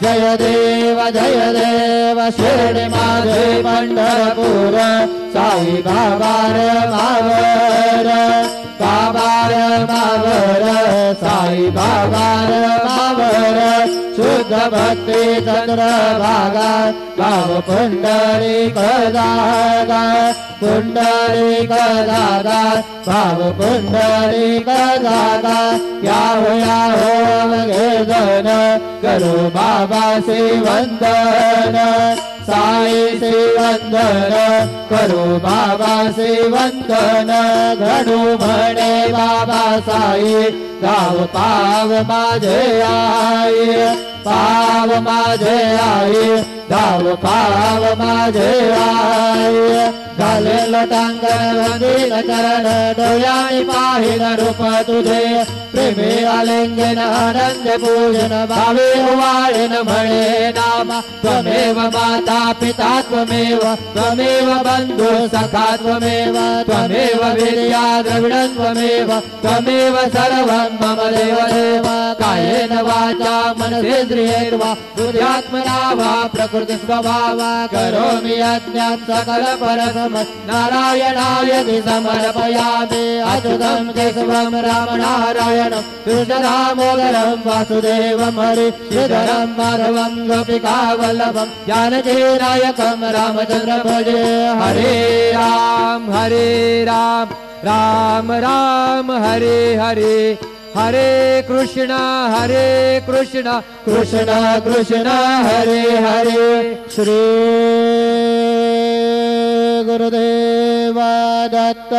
जय देव शिर्डी माझे पंढरपूर साई बाबार मावर बाबार मावर साई बाबार मावर शुद्ध भक्ती चंद्रभागा भाव पुंडलिक दादा पुंडलिक दादा भाव पुंडलिक दादा याहो वगेदन करो बाबा से वंदन साई से वंदन करो बाबा से वंदन घडू म्हणे बाबा साई गाव पाव माझे आई पाव माझे आई गाव पाव माझे आई घालेल टांगण वंदील चरण डोळ्याने पाहिल रूप तुझे प्रेमे आलिंगन आनंद पूजन भावे वाळण म्हणे नामा त्वमेव माता पिता त्वमेव बंधु सखा त्वमेव विद्या द्रविणं त्वमेव सर्वं मम देव कायेन वाचा मनसेन्द्रियैर्वा बुद्ध्यात्मना वा प्रकृति स्वभावा करोमि यज्ञं सकल परम नारायणाय समर्पयामि अच्युतं केशवं राम नारायणं कृष्णदामोदरं वासुदेवं हरि श्रीधरं माधवं गोपिकावल्लभं जानकीनायकं रामचन्द्र भजे हरे राम राम राम हरे हरे हरे कृष्ण कृष्ण कृष्ण हरे हरे श्री गुरुदेव दत्त।